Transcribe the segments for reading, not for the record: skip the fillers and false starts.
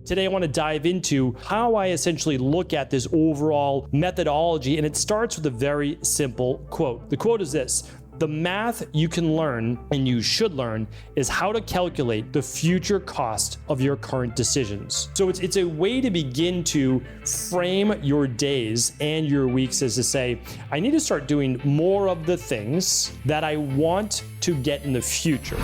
Today, I want to dive into how I essentially look at this overall methodology, and it starts with a very simple quote. The quote is this: "The math you can learn and you should learn is how to calculate the future cost of your current decisions." So it's a way to begin to frame your days and your weeks as to say, I need to start doing more of the things that I want to get in the future.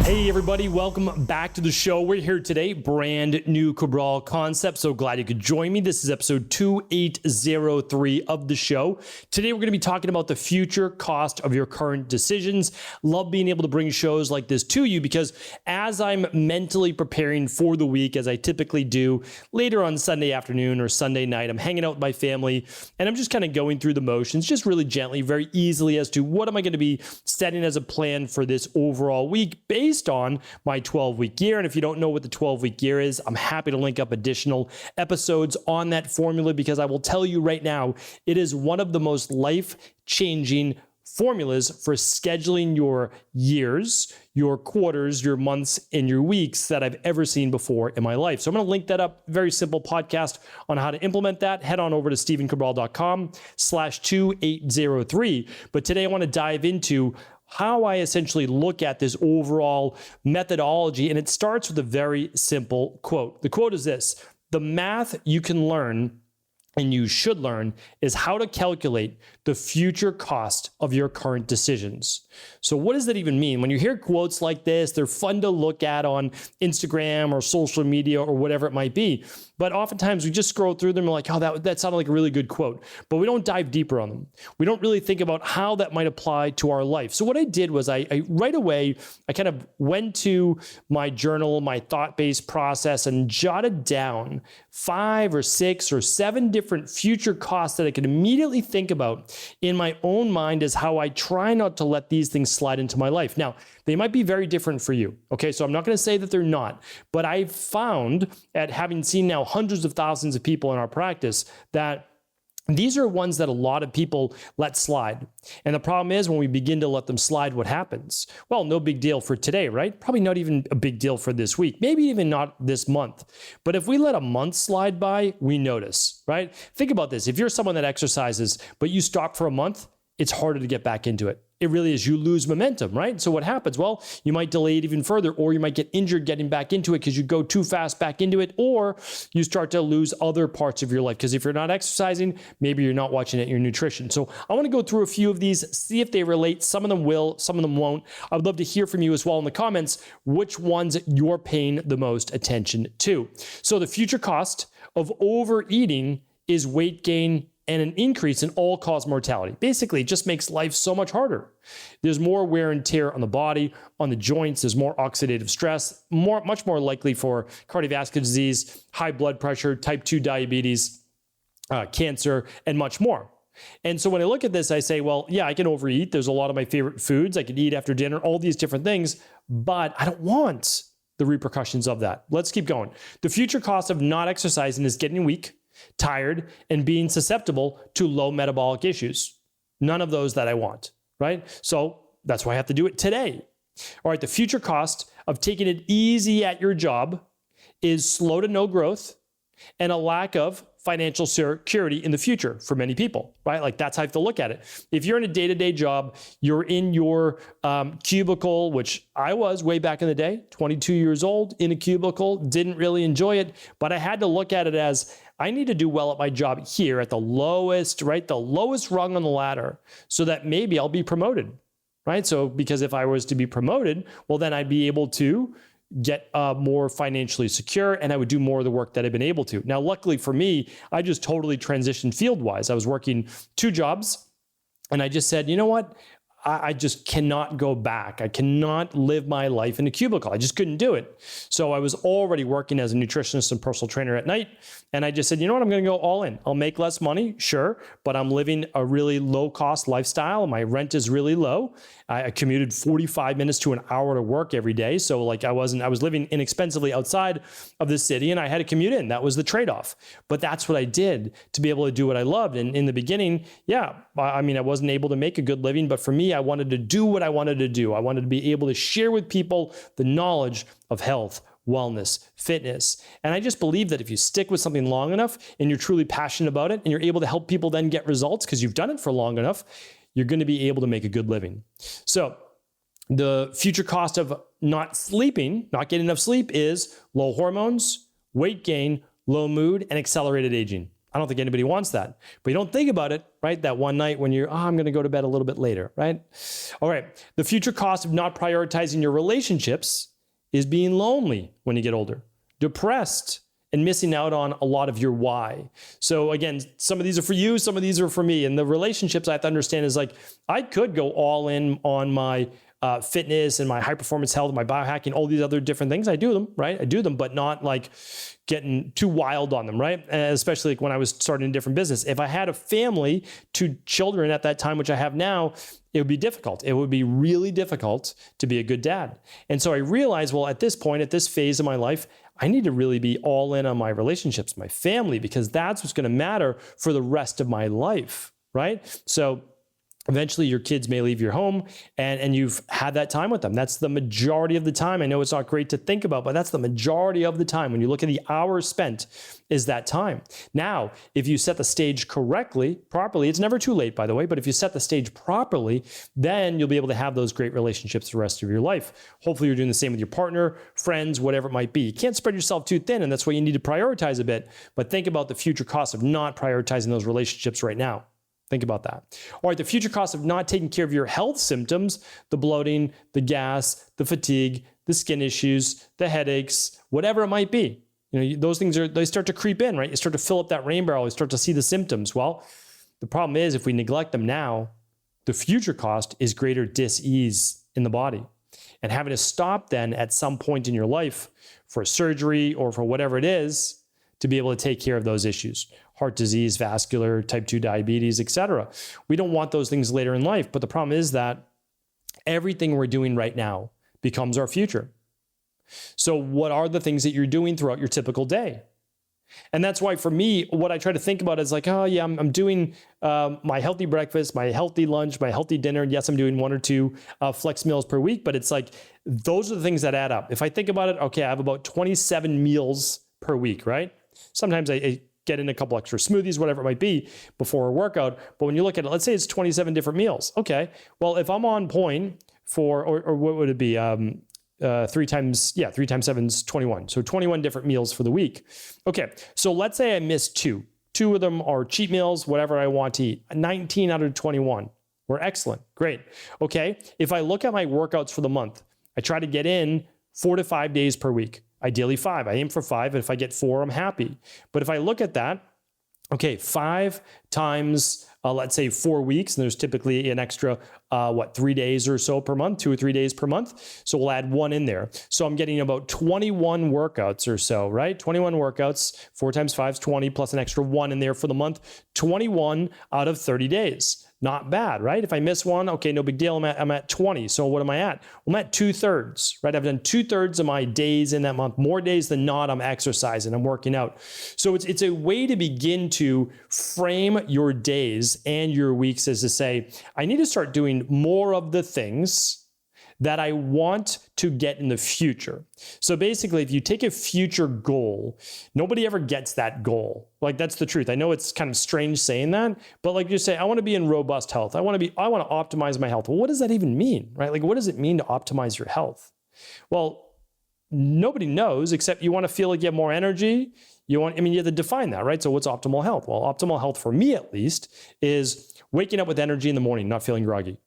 Hey everybody, welcome back to the show. We're here today, brand new Cabral concept. So glad you could join me. This is episode 2803 of the show. Today we're going to be talking about the future cost of your current decisions. Love being able to bring shows like this to you because as I'm mentally preparing for the week, as I typically do later on Sunday afternoon or Sunday night, I'm hanging out with my family and I'm just kind of going through the motions, just really gently, very easily as to what am I going to be setting as a plan for this overall week based on my 12-week year. And if you don't know what the 12-week year is, I'm happy to link up additional episodes on that formula because I will tell you right now, it is one of the most life-changing formulas for scheduling your years, your quarters, your months, and your weeks that I've ever seen before in my life. So I'm going to link that up, very simple podcast on how to implement that. Head on over to stephencabral.com/2803. But today I want to dive into how I essentially look at this overall methodology, and it starts with a very simple quote. The quote is this: "The math you can learn and you should learn is how to calculate the future cost of your current decisions." So what does that even mean? When you hear quotes like this, they're fun to look at on Instagram or social media or whatever it might be. But oftentimes we just scroll through them and we're like, oh, that sounded like a really good quote. But we don't dive deeper on them. We don't really think about how that might apply to our life. So what I did was I right away, I kind of went to my journal, my thought-based process, and jotted down 5 or 6 or 7 different future costs that I could immediately think about in my own mind as how I try not to let these things slide into my life. Now, they might be very different for you. Okay, so I'm not going to say that they're not, but I've found at having seen now hundreds of thousands of people in our practice that these are ones that a lot of people let slide. And the problem is when we begin to let them slide, what happens? Well, no big deal for today, right? Probably not even a big deal for this week, maybe even not this month. But if we let a month slide by, we notice, right? Think about this. If you're someone that exercises, but you stop for a month, it's harder to get back into it. It really is. You lose momentum, right? So what happens? Well, you might delay it even further, or you might get injured getting back into it because you go too fast back into it, or you start to lose other parts of your life because if you're not exercising, maybe you're not watching at your nutrition. So I want to go through a few of these, see if they relate. Some of them will, some of them won't. I would love to hear from you as well in the comments, which ones you're paying the most attention to. So the future cost of overeating is weight gain and an increase in all-cause mortality. Basically, it just makes life so much harder. There's more wear and tear on the body, on the joints. There's more oxidative stress, much more likely for cardiovascular disease, high blood pressure, type 2 diabetes, cancer, and much more. And so when I look at this, I say, well, yeah, I can overeat. There's a lot of my favorite foods. I could eat after dinner, all these different things, but I don't want the repercussions of that. Let's keep going. The future cost of not exercising is getting weak, tired, and being susceptible to low metabolic issues. None of those that I want, right? So that's why I have to do it today. All right, the future cost of taking it easy at your job is slow to no growth and a lack of financial security in the future for many people, right? Like that's how I have to look at it. If you're in a day-to-day job, you're in your cubicle, which I was way back in the day, 22 years old in a cubicle, didn't really enjoy it, but I had to look at it as I need to do well at my job here at the lowest, right? The lowest rung on the ladder so that maybe I'll be promoted, right? So because if I was to be promoted, well, then I'd be able to get more financially secure and I would do more of the work that I've been able to. Now, luckily for me, I just totally transitioned field-wise. I was working 2 jobs and I just said, you know what? I just cannot go back. I cannot live my life in a cubicle. I just couldn't do it. So I was already working as a nutritionist and personal trainer at night. And I just said, you know what, I'm going to go all in. I'll make less money, sure, but I'm living a really low cost lifestyle. My rent is really low. I commuted 45 minutes to an hour to work every day. So like I was living inexpensively outside of the city and I had to commute in. That was the trade-off. But that's what I did to be able to do what I loved. And in the beginning, yeah, I mean, I wasn't able to make a good living, but for me, I wanted to do what I wanted to do. I wanted to be able to share with people the knowledge of health, wellness, fitness. And I just believe that if you stick with something long enough and you're truly passionate about it and you're able to help people then get results because you've done it for long enough, you're going to be able to make a good living. So the future cost of not sleeping, not getting enough sleep, is low hormones, weight gain, low mood, and accelerated aging. I don't think anybody wants that, but you don't think about it, right? That one night when you're, I'm going to go to bed a little bit later, right? All right. The future cost of not prioritizing your relationships is being lonely when you get older, depressed, and missing out on a lot of your why. So again, some of these are for you, some of these are for me. And the relationships I have to understand is like, I could go all in on my fitness and my high performance health, my biohacking, all these other different things. I do them, right? I do them, but not like getting too wild on them, right? Especially like when I was starting a different business. If I had a family, 2 children at that time, which I have now, it would be difficult. It would be really difficult to be a good dad. And so I realized, well, at this point, at this phase of my life, I need to really be all in on my relationships, my family, because that's what's going to matter for the rest of my life, right? So eventually your kids may leave your home and you've had that time with them. That's the majority of the time. I know it's not great to think about, but that's the majority of the time. When you look at the hours spent, is that time. Now, if you set the stage correctly, properly, it's never too late, by the way, but if you set the stage properly, then you'll be able to have those great relationships the rest of your life. Hopefully you're doing the same with your partner, friends, whatever it might be. You can't spread yourself too thin, and that's why you need to prioritize a bit, but think about the future costs of not prioritizing those relationships right now. Think about that. All right, the future cost of not taking care of your health symptoms, the bloating, the gas, the fatigue, the skin issues, the headaches, whatever it might be. You know, those things they start to creep in, right? You start to fill up that rain barrel, you start to see the symptoms. Well, the problem is if we neglect them now, the future cost is greater dis-ease in the body. And having to stop then at some point in your life for surgery or for whatever it is to be able to take care of those issues. Heart disease, vascular, type 2 diabetes, etc. We don't want those things later in life, but the problem is that everything we're doing right now becomes our future. So what are the things that you're doing throughout your typical day? And that's why for me, what I try to think about is like, oh yeah, I'm doing my healthy breakfast, my healthy lunch, my healthy dinner. Yes, I'm doing 1 or 2 flex meals per week, but it's like, those are the things that add up. If I think about it, okay, I have about 27 meals per week, right? Sometimes I get in a couple extra smoothies, whatever it might be, before a workout. But when you look at it, let's say it's 27 different meals. Okay, well, if I'm on point for, or what would it be? 3 times 7 is 21. So 21 different meals for the week. Okay, so let's say I miss 2. 2 of them are cheat meals, whatever I want to eat. 19 out of 21. We're excellent, great. Okay, if I look at my workouts for the month, I try to get in 4 to 5 days per week. Ideally 5. I aim for 5. And if I get 4, I'm happy. But if I look at that, okay, 5 times, let's say 4 weeks, and there's typically an extra, 3 days or so per month, 2 or 3 days per month. So we'll add 1 in there. So I'm getting about 21 workouts or so, right? 21 workouts, 4 times 5 is 20, plus an extra 1 in there for the month, 21 out of 30 days. Not bad, right? If I miss 1, okay, no big deal. I'm at 20. So what am I at? Well, I'm at 2/3, right? I've done 2/3 of my days in that month. More days than not, I'm exercising, I'm working out. So it's a way to begin to frame your days and your weeks as to say, I need to start doing more of the things that I want to get in the future. So basically, if you take a future goal, nobody ever gets that goal. Like, that's the truth. I know it's kind of strange saying that, but like you say, I want to be in robust health. I want to optimize my health. Well, what does that even mean, right? Like, what does it mean to optimize your health? Well, nobody knows, except you want to feel like you have more energy. You have to define that, right? So what's optimal health? Well, optimal health for me, at least, is waking up with energy in the morning, not feeling groggy.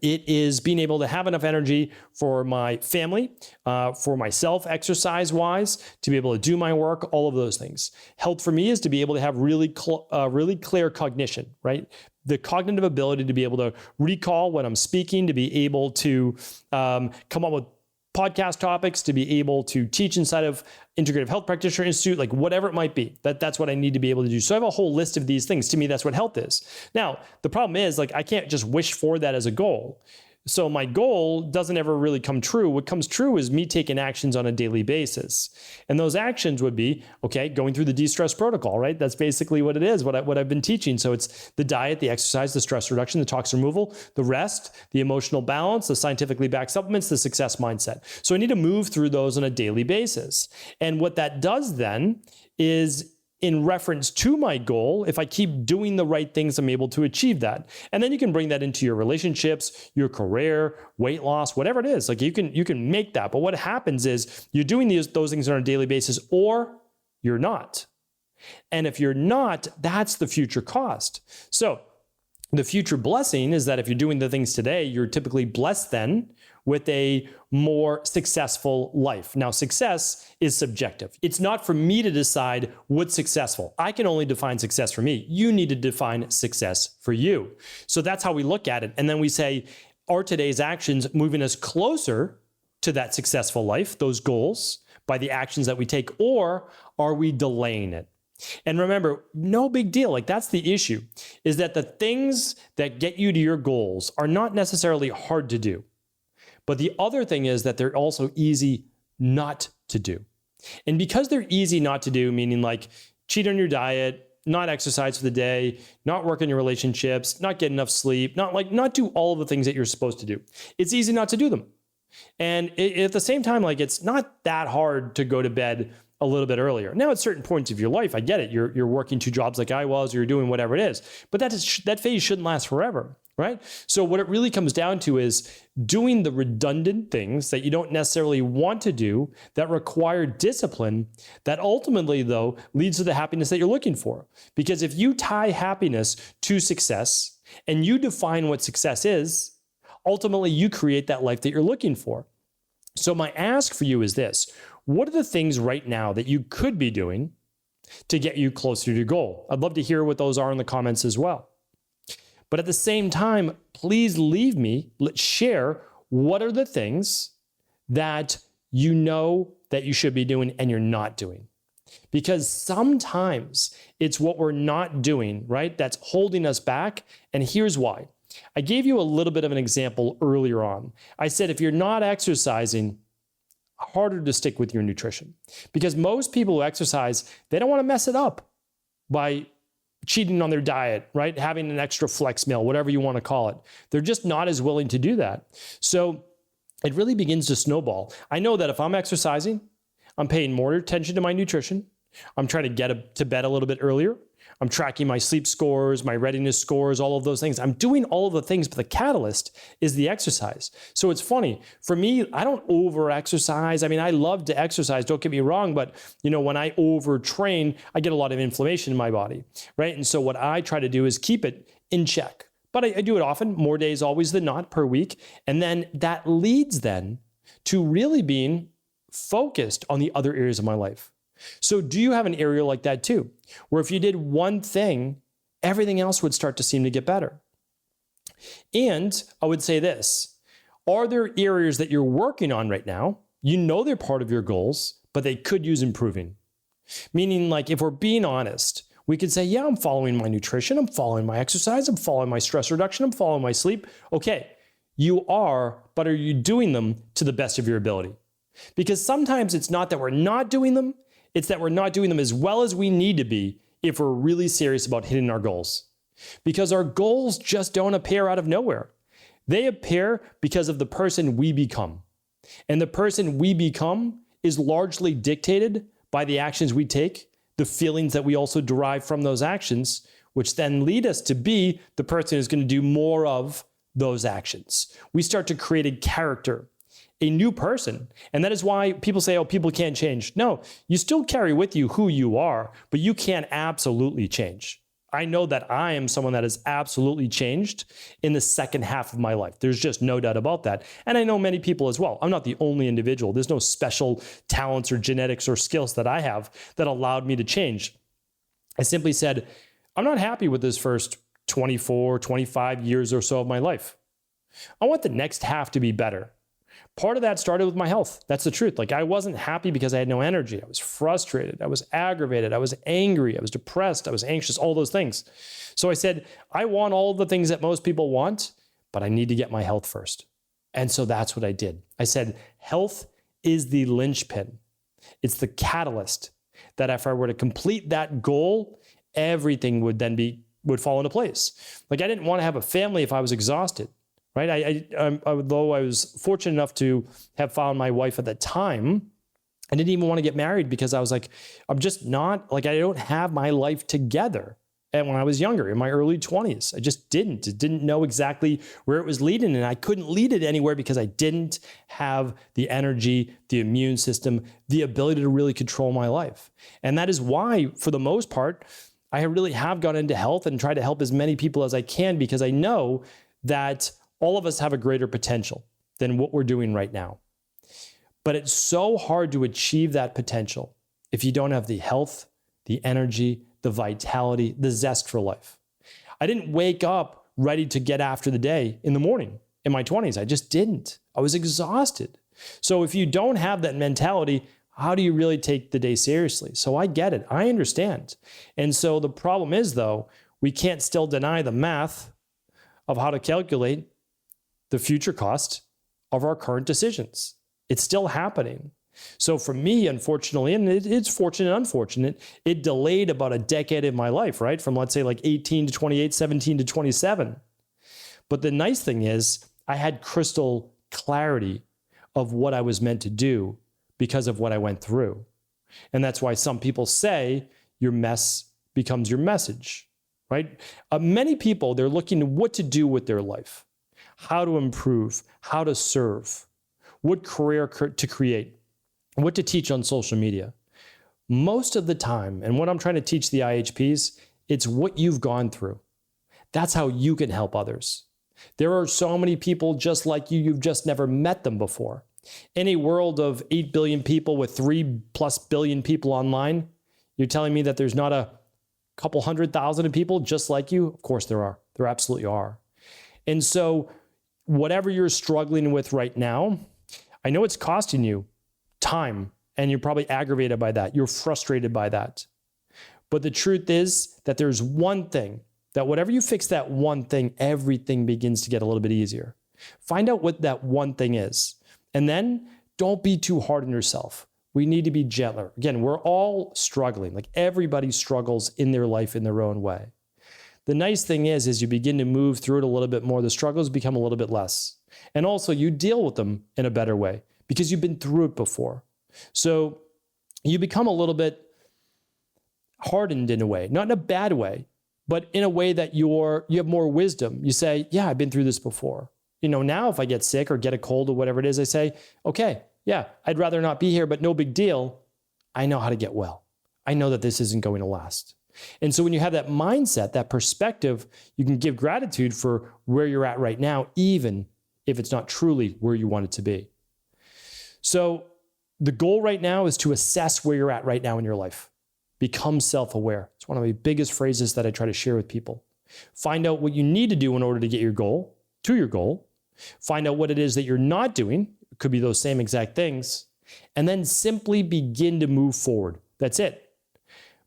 It is being able to have enough energy for my family, for myself, exercise-wise, to be able to do my work, all of those things. Health for me is to be able to have really clear cognition, right? The cognitive ability to be able to recall when I'm speaking, to be able to come up with podcast topics, to be able to teach inside of Integrative Health Practitioner Institute, like whatever it might be. That's what I need to be able to do. So I have a whole list of these things. To me, that's what health is. Now, the problem is, like, I can't just wish for that as a goal. So my goal doesn't ever really come true. What comes true is me taking actions on a daily basis. And those actions would be, okay, going through the de-stress protocol, right? That's basically what it is, what I've been teaching. So it's the diet, the exercise, the stress reduction, the toxin removal, the rest, the emotional balance, the scientifically backed supplements, the success mindset. So I need to move through those on a daily basis. And what that does then is, in reference to my goal, if I keep doing the right things, I'm able to achieve that. And then you can bring that into your relationships, your career, weight loss, whatever it is. Like you can make that. But what happens is you're doing those things on a daily basis, or you're not. And if you're not, that's the future cost. So the future blessing is that if you're doing the things today, you're typically blessed then with a more successful life. Now, success is subjective. It's not for me to decide what's successful. I can only define success for me. You need to define success for you. So that's how we look at it. And then we say, are today's actions moving us closer to that successful life, those goals, by the actions that we take, or are we delaying it? And remember, no big deal. Like, that's the issue, is that the things that get you to your goals are not necessarily hard to do. But the other thing is that they're also easy not to do. And because they're easy not to do, meaning like cheat on your diet, not exercise for the day, not work on your relationships, not get enough sleep, not do all of the things that you're supposed to do. It's easy not to do them. And at the same time, like, it's not that hard to go to bed a little bit earlier. Now, at certain points of your life, I get it. You're working 2 jobs like I was, or you're doing whatever it is. But that phase shouldn't last forever, right? So what it really comes down to is doing the redundant things that you don't necessarily want to do, that require discipline, that ultimately, though, leads to the happiness that you're looking for. Because if you tie happiness to success and you define what success is, ultimately you create that life that you're looking for. So my ask for you is this: what are the things right now that you could be doing to get you closer to your goal? I'd love to hear what those are in the comments as well. But at the same time, please let's share what are the things that you know that you should be doing and you're not doing. Because sometimes it's what we're not doing, right, that's holding us back. And here's why. I gave you a little bit of an example earlier on. I said, if you're not exercising, harder to stick with your nutrition, because most people who exercise, they don't want to mess it up by cheating on their diet, right? Having an extra flex meal, whatever you want to call it. They're just not as willing to do that. So it really begins to snowball. I know that if I'm exercising, I'm paying more attention to my nutrition. I'm trying to get to bed a little bit earlier. I'm tracking my sleep scores, my readiness scores, all of those things. I'm doing all of the things, but the catalyst is the exercise. So it's funny. For me, I don't over-exercise. I mean, I love to exercise, don't get me wrong, but when I overtrain, I get a lot of inflammation in my body, right? And so what I try to do is keep it in check. But I do it often, more days always than not per week. And then that leads then to really being focused on the other areas of my life. So do you have an area like that too, where if you did one thing, everything else would start to seem to get better? And I would say this: are there areas that you're working on right now, they're part of your goals, but they could use improving? Meaning, like, if we're being honest, we could say, yeah, I'm following my nutrition, I'm following my exercise, I'm following my stress reduction, I'm following my sleep. Okay, you are, but are you doing them to the best of your ability? Because sometimes it's not that we're not doing them, it's that we're not doing them as well as we need to be if we're really serious about hitting our goals. Because our goals just don't appear out of nowhere. They appear because of the person we become. And the person we become is largely dictated by the actions we take, the feelings that we also derive from those actions, which then lead us to be the person who's going to do more of those actions. We start to create a character, a new person. And that is why people say, oh, people can't change. No, you still carry with you who you are, but you can absolutely change. I know that I am someone that has absolutely changed in the second half of my life. There's just no doubt about that. And I know many people as well. I'm not the only individual. There's no special talents or genetics or skills that I have that allowed me to change. I simply said, I'm not happy with this first 24, 25 years or so of my life. I want the next half to be better. Part of that started with my health. That's the truth. Like, I wasn't happy because I had no energy. I was frustrated. I was aggravated. I was angry. I was depressed. I was anxious, all those things. So I said, I want all the things that most people want, but I need to get my health first. And so that's what I did. I said, health is the linchpin. It's the catalyst that if I were to complete that goal, everything would fall into place. Like, I didn't want to have a family if I was exhausted. Right? Although I was fortunate enough to have found my wife at that time, I didn't even want to get married because I was like, I'm just not, like, I don't have my life together. And when I was younger, in my early 20s, I just didn't know exactly where it was leading. And I couldn't lead it anywhere because I didn't have the energy, the immune system, the ability to really control my life. And that is why, for the most part, I really have gone into health and tried to help as many people as I can, because I know that all of us have a greater potential than what we're doing right now. But it's so hard to achieve that potential if you don't have the health, the energy, the vitality, the zest for life. I didn't wake up ready to get after the day in the morning in my 20s. I just didn't. I was exhausted. So if you don't have that mentality, how do you really take the day seriously? So I get it. I understand. And so the problem is, though, we can't still deny the math of how to calculate the future cost of our current decisions. It's still happening. So for me, unfortunately, and it's fortunate and unfortunate, it delayed about a decade in my life, right? From, let's say, like 18 to 28, 17 to 27. But the nice thing is I had crystal clarity of what I was meant to do because of what I went through. And that's why some people say your mess becomes your message, right? Many people, they're looking at what to do with their life, how to improve, how to serve, what career to create, what to teach on social media. Most of the time, and what I'm trying to teach the IHPs, it's what you've gone through. That's how you can help others. There are so many people just like you, you've just never met them before. In a world of 8 billion people with 3+ billion people online, you're telling me that there's not a couple 100,000 people just like you? Of course there are. There absolutely are. And so whatever you're struggling with right now, I know it's costing you time, and you're probably aggravated by that. You're frustrated by that. But the truth is that there's one thing, that whatever you fix that one thing, everything begins to get a little bit easier. Find out what that one thing is. And then don't be too hard on yourself. We need to be gentler. Again, we're all struggling. Like, everybody struggles in their life in their own way. The nice thing is, as you begin to move through it a little bit more, the struggles become a little bit less. And also you deal with them in a better way because you've been through it before. So you become a little bit hardened in a way, not in a bad way, but in a way that you have more wisdom. You say, yeah, I've been through this before. Now if I get sick or get a cold or whatever it is, I say, okay, yeah, I'd rather not be here, but no big deal. I know how to get well. I know that this isn't going to last. And so when you have that mindset, that perspective, you can give gratitude for where you're at right now, even if it's not truly where you want it to be. So the goal right now is to assess where you're at right now in your life. Become self-aware. It's one of the biggest phrases that I try to share with people. Find out what you need to do in order to get your goal, to your goal. Find out what it is that you're not doing. It could be those same exact things. And then simply begin to move forward. That's it.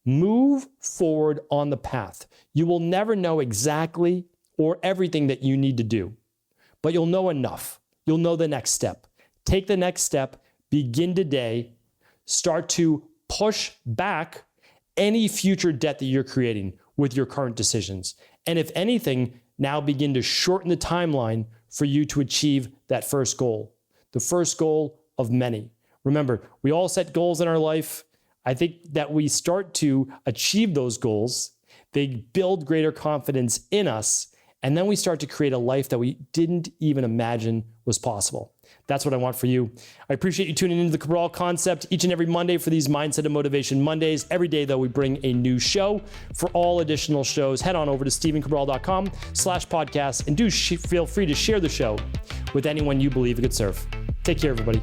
Move forward on the path. You will never know exactly or everything that you need to do, but you'll know enough. You'll know the next step. Take the next step. Begin today. Start to push back any future debt that you're creating with your current decisions. And if anything, now begin to shorten the timeline for you to achieve that first goal, the first goal of many. Remember, we all set goals in our life. I think that we start to achieve those goals. They build greater confidence in us, And then we start to create a life that we didn't even imagine was possible. That's what I want for you. I appreciate you tuning into the Cabral Concept each and every Monday for these Mindset and Motivation Mondays. Every day, though, we bring a new show. For all additional shows, head on over to stephencabral.com/podcast and do feel free to share the show with anyone you believe it could serve. Take care, everybody.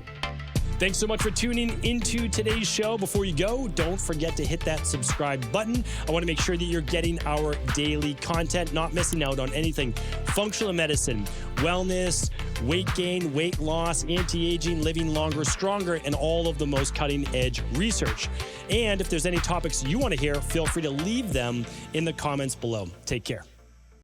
Thanks so much for tuning into today's show. Before you go, don't forget to hit that subscribe button. I want to make sure that you're getting our daily content, not missing out on anything functional medicine, wellness, weight gain, weight loss, anti-aging, living longer, stronger, and all of the most cutting-edge research. And if there's any topics you want to hear, feel free to leave them in the comments below. Take care.